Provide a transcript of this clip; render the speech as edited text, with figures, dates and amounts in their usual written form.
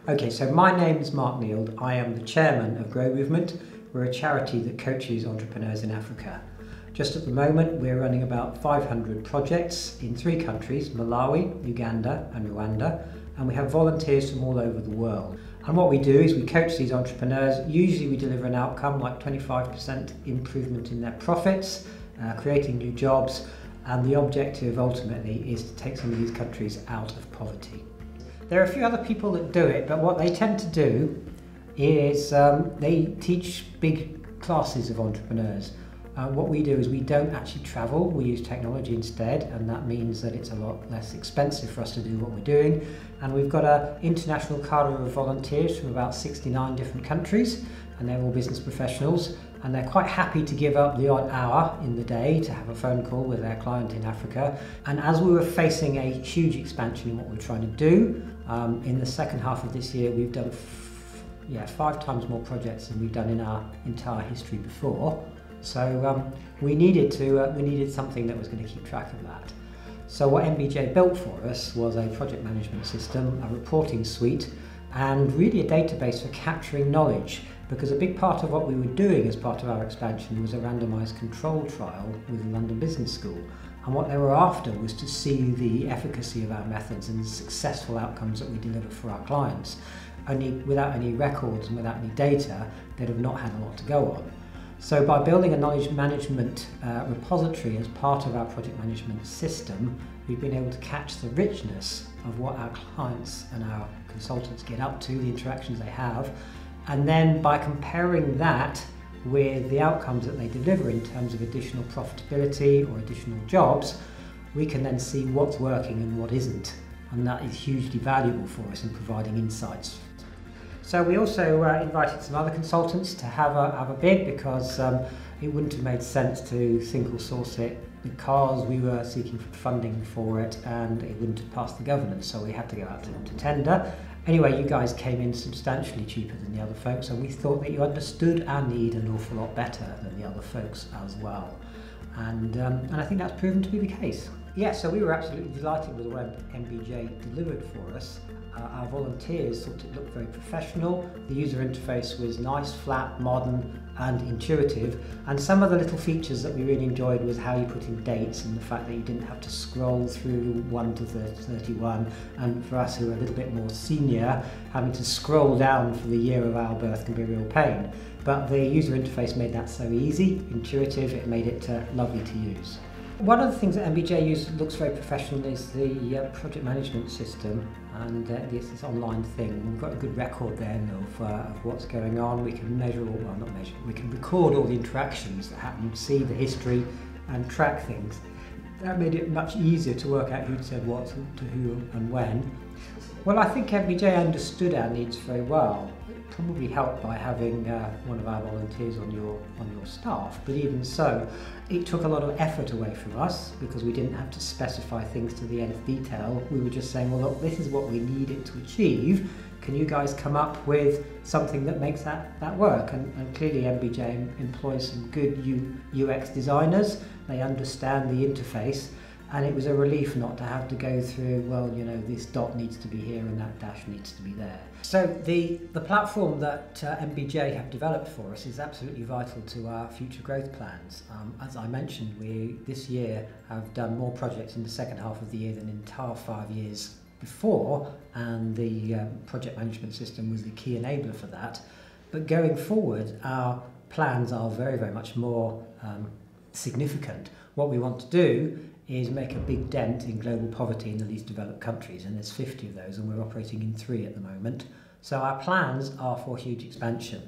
Okay, so my name is Mark Neild. I am the chairman of Grow Movement. We're a charity that coaches entrepreneurs in Africa. Just at the moment, we're running about 500 projects in 3 countries, Malawi, Uganda and Rwanda, and we have volunteers from all over the world. And what we do is we coach these entrepreneurs. Usually we deliver an outcome like 25% improvement in their profits, creating new jobs, and the objective ultimately is to take some of these countries out of poverty. There are a few other people that do it, but what they tend to do is they teach big classes of entrepreneurs. What we do is we don't actually travel, we use technology instead, and that means that it's a lot less expensive for us to do what we're doing. And we've got an international cadre of volunteers from about 69 different countries, and they're all business professionals, and they're quite happy to give up the odd hour in the day to have a phone call with their client in Africa. And as we were facing a huge expansion in what we're trying to do, in the second half of this year we've done 5 times more projects than we've done in our entire history before. So we needed something that was going to keep track of that. So what MBJ built for us was a project management system, a reporting suite, and really a database for capturing knowledge, because a big part of what we were doing as part of our expansion was a randomised control trial with the London Business School. And what they were after was to see the efficacy of our methods and the successful outcomes that we deliver for our clients. Only without any records and without any data, they'd have not had a lot to go on. So by building a knowledge management repository as part of our project management system, we've been able to catch the richness of what our clients and our consultants get up to, the interactions they have, and then by comparing that with the outcomes that they deliver in terms of additional profitability or additional jobs, we can then see what's working and what isn't, and that is hugely valuable for us in providing insights. So we also invited some other consultants to have a bid, because it wouldn't have made sense to single source it, because we were seeking funding for it and it wouldn't have passed the governance, so we had to go out to tender. Anyway, you guys came in substantially cheaper than the other folks, and we thought that you understood our need an awful lot better than the other folks as well. And I think that's proven to be the case. Yeah, so we were absolutely delighted with the way MBJ delivered for us. Our volunteers thought it looked very professional. The user interface was nice, flat, modern and intuitive. And some of the little features that we really enjoyed was how you put in dates and the fact that you didn't have to scroll through 1 to 31. And for us who are a little bit more senior, having to scroll down for the year of our birth can be a real pain. But the user interface made that so easy, intuitive, it made it lovely to use. One of the things that MBJ uses that looks very professional is the project management system, and this online thing. We've got a good record then of what's going on. We can measure, well not measure, we can record all the interactions that happen, see the history and track things. That made it much easier to work out who said what to who and when. Well, I think MBJ understood our needs very well. Probably helped by having one of our volunteers on your staff, but even so, it took a lot of effort away from us, because we didn't have to specify things to the nth detail. We were just saying, well look, this is what we need it to achieve. Can you guys come up with something that makes that work? And clearly MBJ employs some good UX designers. They understand the interface. And it was a relief not to have to go through, well, you know, this dot needs to be here and that dash needs to be there. So the platform that MBJ have developed for us is absolutely vital to our future growth plans. As I mentioned, we this year have done more projects in the second half of the year than in the entire 5 years before, and the project management system was the key enabler for that. But going forward, our plans are very, very much more significant. What we want to do is make a big dent in global poverty in the least developed countries, and there's 50 of those, and we're operating in 3 at the moment. So our plans are for huge expansion.